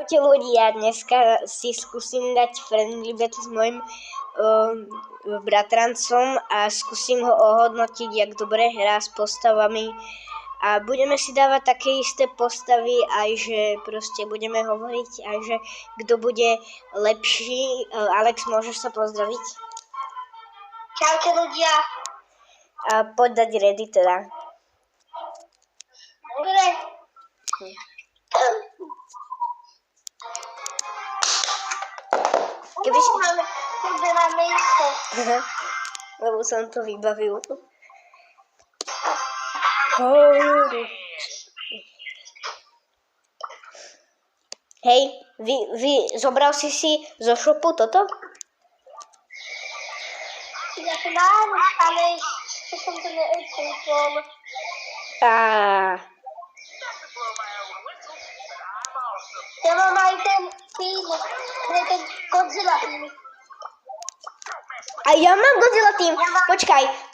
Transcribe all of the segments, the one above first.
Čaute ľudia, dneska si skúsim dať friendly bet s mojim bratrancom a skúsim ho ohodnotiť, jak dobre hrá s postavami. A budeme si dávať také isté postavy, aj že proste budeme hovoriť, aj že kto bude lepší. Alex, môžeš sa pozdraviť? Čaute ľudia. A poď dať ready teda. Dobre. Máme miesto. Lebo som to vybavil. Hej, vy zobral si zo shopu toto? Ja to mám, ale ešte som to neokúpol. Ja mám aj ten tým, ten Godzilla tým. A ja mám Godzilla tým.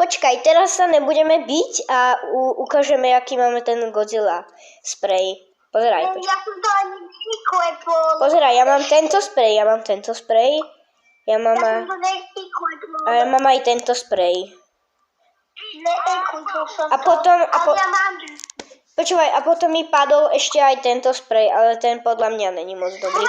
Počkaj, teraz sa nebudeme biť a ukážeme, aký máme ten Godzilla spray. Pozeraj. Ja som to ani nekúpol. Pozeraj, ja mám tento spray. Ja mám aj tento spray. Nekúpol som A potom, ale ja mám. počúvaj, a potom mi padol ešte aj tento spray, ale ten podľa mňa není moc dobrý.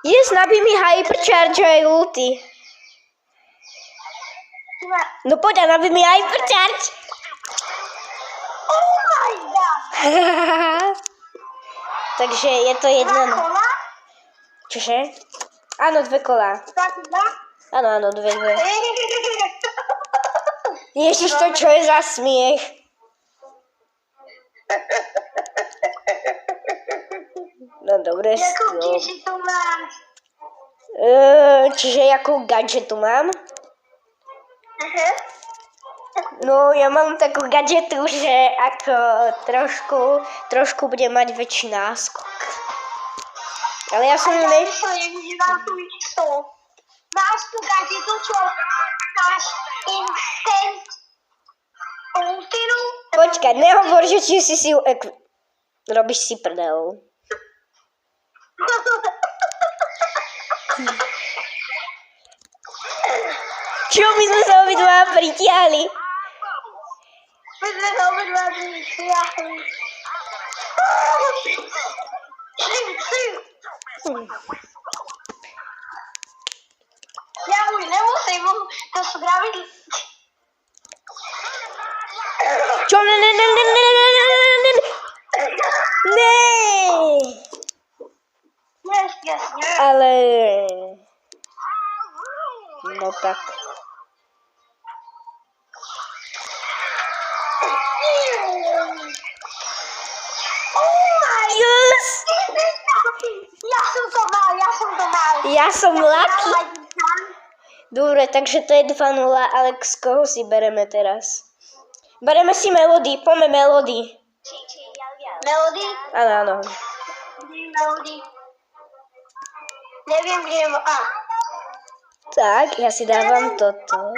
Yes, nabij mi hypercharge aj ulti. No poď a nabij mi hypercharge. Oh my god. Takže je to jedno. Kola? Čože? Áno, 2 kola. Áno, 2. Ježiš, to čo je za smiech? No dobre. Jakú gadžetu mám? Čiže jakú gadžetu mám? No, ja mám takú gadžetu, že ako trošku bude mať väčší náskok. Ale ja som ju Máš tú gadžetu, čo máš instant ultinu? Počkaj, nehovor, že či si ju robíš si prdel. Čo my sme sa obidva pritiahli? My sme sa obidva pritiahli. Ja už nemusím to spraviť. Čo? Ne. Yes. Ale... No tak. Yes! Ja som lucky. Dobre, takže to je 2-0. Alex, koho si bereme teraz? Bereme si Melody, poďme Melody. Melody? Áno. Melody. Neviem, kde je... Tak, ja si dávam toto.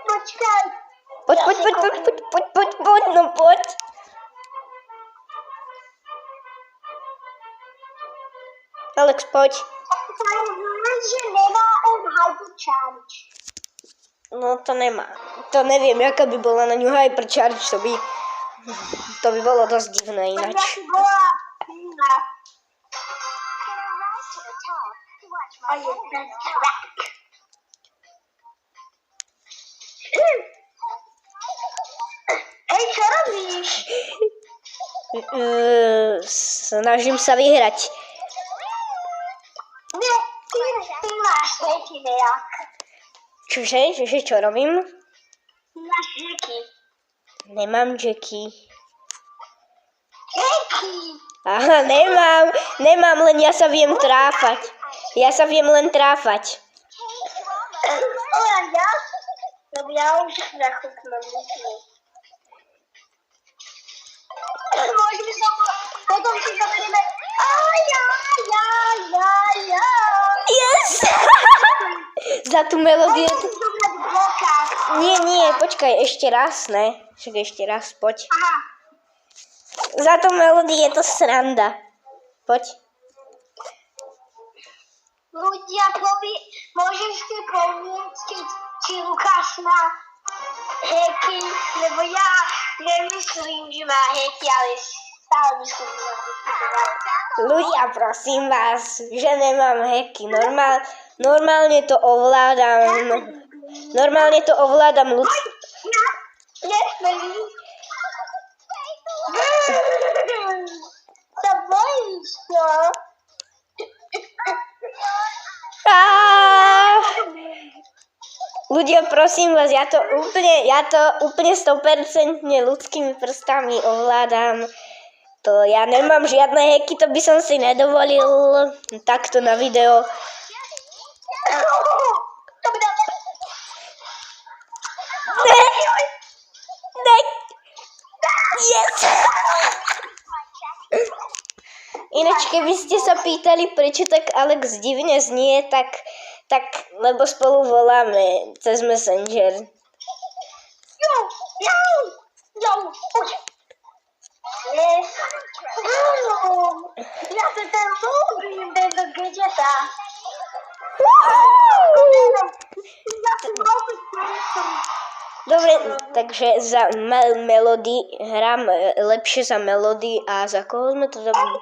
Počkaj. Poď, no poď. Alex, poď. Že nemá on hypercharge. No to nemá. To neviem, aká by bola na ňu hypercharge, to by bolo dosť divné ináč. To by bola divná. Hej, čo robíš? Snažím sa vyhrať. Nie, ty máš Jackie nejak. Čože, čo robím? Ty máš Jackie. Nemám Jackie. Jackie! Aha, nemám, len ja sa viem tráfať. Ja sa viem len tráfať. Ja? Lebo ja už zachutnám. Môžeme sa potom si zoberieme. Yes! Za tú melódiu. Môžeme zobrať bloka. Nie, počkaj, ešte raz, ne? Však ešte raz, poď. Aha. Za to melódie je to sranda. Poď. Ľudia, môžeš si pomôcť, či Lukáš má heky, lebo ja nemyslím, že má heky, ale stále myslím, že má heky. Ľudia, prosím vás, že nemám heky. Normálne to ovládam. Normálne to ovládam ľudské. Nesmeli. Sa bojíš, no? Ľudia, prosím vás, ja to úplne 100% ľudskými prstami ovládam. To ja nemám žiadne heky, to by som si nedovolil takto na video. Ne. Yes. Ináč, keby ste sa pýtali, prečo tak Alex divne znie, tak lebo spolu voláme cez Messenger. Jo, poď. Ja sa tam ľúbim, tento gadgeta. Dobre, takže za Melody hrám lepšie za Melody a za koho sme to dali?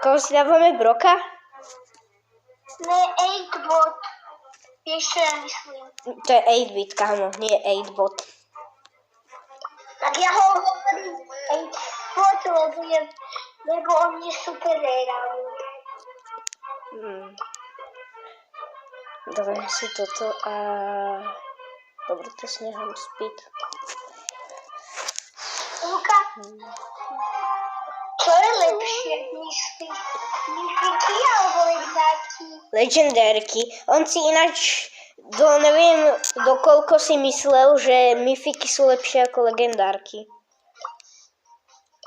Koho si dávame Broka? Ne, 8-bot. Vieš, čo ja myslím? To je 8-bit, kámo, nie 8-bot. Tak ja ho hovorím 8-bot, lebo on je super reálny. Dávame si toto a... Dobre, to si nechám spýt. Luka, čo je lepšie, myslíš? Myfiky alebo legendárky? Legendárky. On si ináč, neviem, dokoľko si myslel, že myfiky sú lepšie ako legendárky.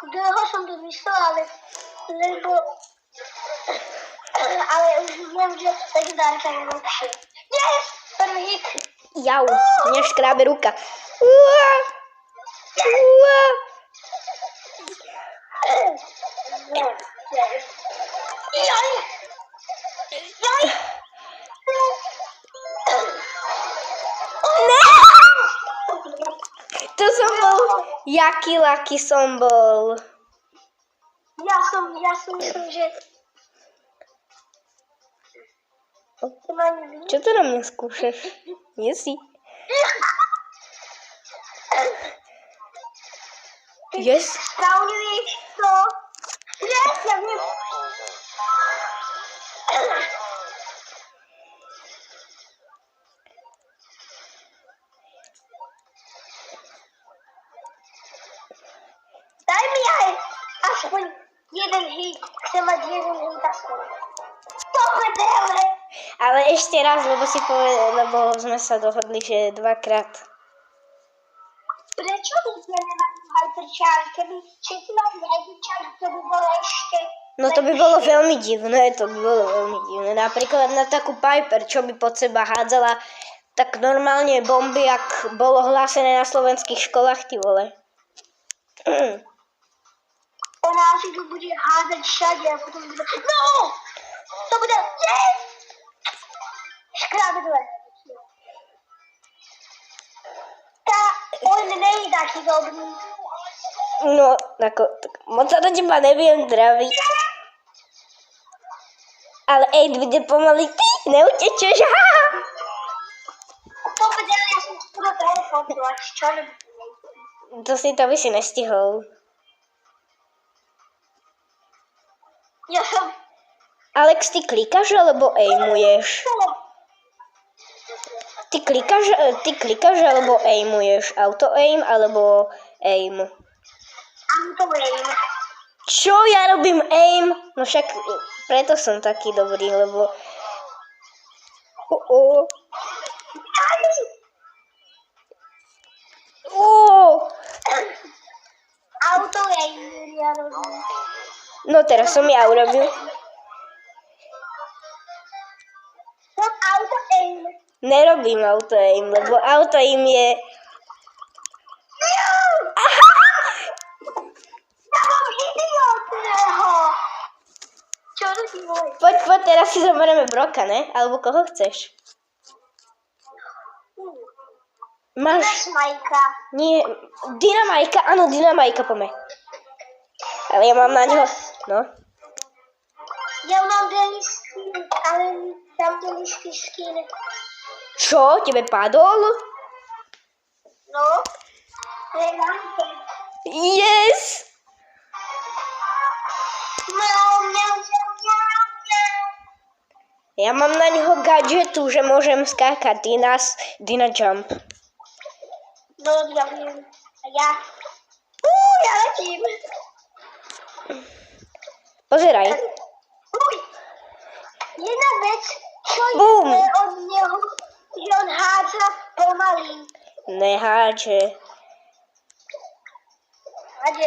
Dlho som to myslel, ale už viem, že legendárka je lepšie. Yes! Prvý hit! Jau, mňa škrábe ruka. To som bol, jaký lucky som bol. Ja som myslím, že... Čo to na mňa skúšaš? Nie si. Yes. Stavňuješ to? Yes, ja viem. Daj mi aj aspoň jeden hit. Chcem mať jeden hit aspoň. Popredele! Ale ešte raz, lebo sme sa dohodli, že dvakrát. Prečo by sme nemali hypercharge? Keby všetci mali hypercharge, to by bolo ešte... No to by bolo veľmi divné, Napríklad na takú Piper, čo by pod seba hádzala tak normálne bomby, ak bolo hlásené na slovenských školách, ty vole. Ona asi to bude hádať všade a potom bude... No! To bude... Yes! Škrábedle. On není taký dobrý. No, moc sa do teba neviem draviť. Ale bude pomaly, ty neutečeš, haha! Povedal, ja som skoro telefonila, čo nebudem. To by si nestihol. Ja som... Alex, ty klikáš alebo aimuješ? Ty klikáš alebo aimuješ? Auto-aim alebo aim? Auto-aim. Čo? Ja robím aim? No však preto som taký dobrý, lebo... Auto-aim ja robím. No teraz som ja urobil. Som auto-aim. nerobím auto-aim, lebo auto-aim je... Ja mám idiotného. Čo to ti boli? Poď, teraz si zoberieme Broka, ne? Alebo koho chceš? Máš... Majka. Nie, Dynamajka, áno, Dynamajka, poďme. Ale ja mám na ňo... No. Ja mám denisky, ale tam denisky skin. Čo? Tebe padol? No. Yes! Ja mám na ňoho gadžetu, že môžem skákať. Dyna jump. No, ja viem. A ja? Ja letím. Pozeraj. Jedna vec, čo Bum. je od neho, že on hádza pomaly. Nehádže. Hádže.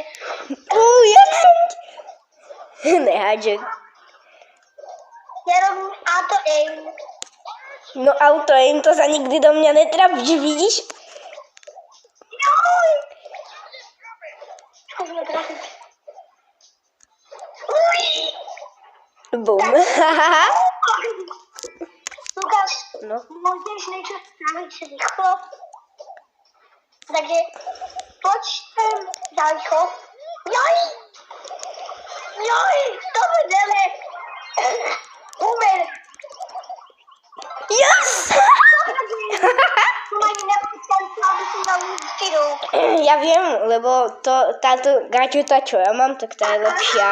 Jak som ti... Nehádže. Ja robím auto-aim. No auto-aim, to sa nikdy do mňa netrafíš, vidíš? Joj! Skúsme trafiť. Bum. Lukáš, No. môžeš niečo spraviť rýchlo? Takže poď sem ďaleko. Joj! Joj! To vedeme! Umer! Yes! Ja viem, lebo táto gadžeta, čo ja mám, tak tá je lepšia.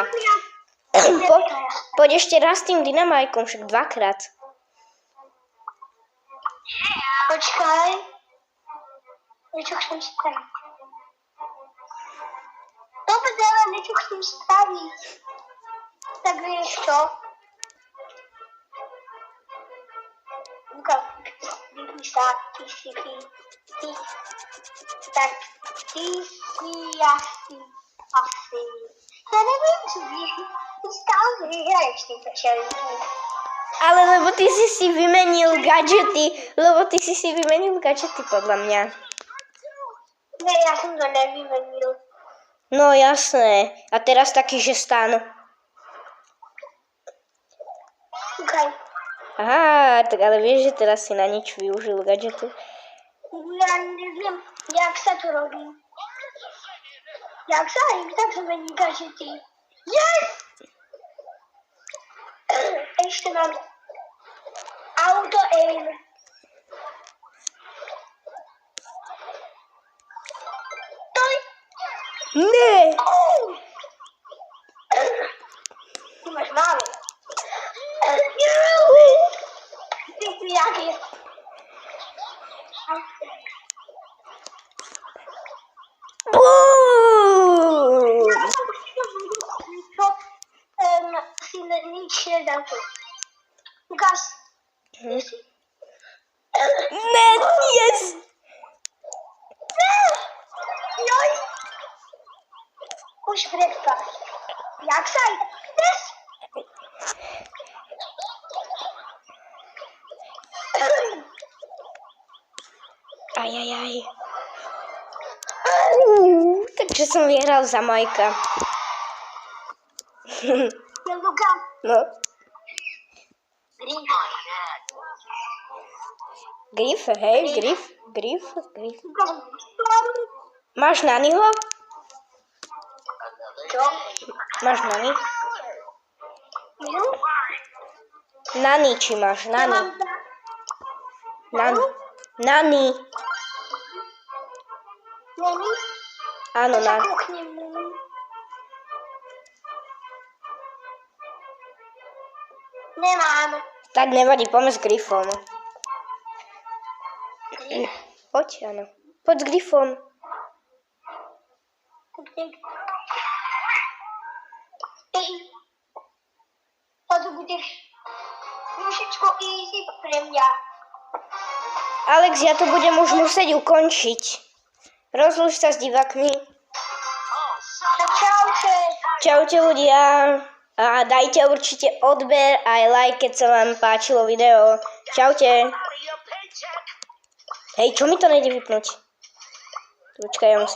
Poď ešte raz tým dynamajkom, však dvakrát. Počkaj. Niečo chcem spraviť. Dobre, ale niečo chcem spraviť. Tak vieš čo? Luka, vypni sa, ty si tak ty si asi. Ja neviem, čo ty stále vyhraješ tieto čelinky. Ale lebo ty si vymenil gadžety, podľa mňa. Ne, ja som to nevymenil. No jasné. A teraz taký, že stan. Okay. Aha, tak ale vieš, že teraz si na nič využil gadžetu? Ja neviem, jak sa to robí. Jak sa mení gadžety. Yes! Ešte mám auto-aim. Ne! Ty máš málo. Ty si jaký. Bum! Si nič nedal tu. Lukáš. Ne, yes! Joj. Už predstav. Jak sa ideš? Ajajaj. Takže som vyhral za Majka. Ja, Lukáš. No. Grif, hej, grif. Máš Naniho? Čo? Máš Nani? Nani, či máš? Nani. Nani. Neni? Áno, Sa Nani. kúknem. Nemám. Tak nevadí, poďme s Grifom. Poď, áno. Poď s Grifom. To budeš trošičku easy pre mňa. Alex, ja to budem už musieť ukončiť. Rozlúč sa s divákmi. Tak čaute. Čaute ľudia. A dajte určite odber aj like, keď sa vám páčilo video. Čaute. Hej, čo mi to nejde vypnúť? Počkaj, ja musím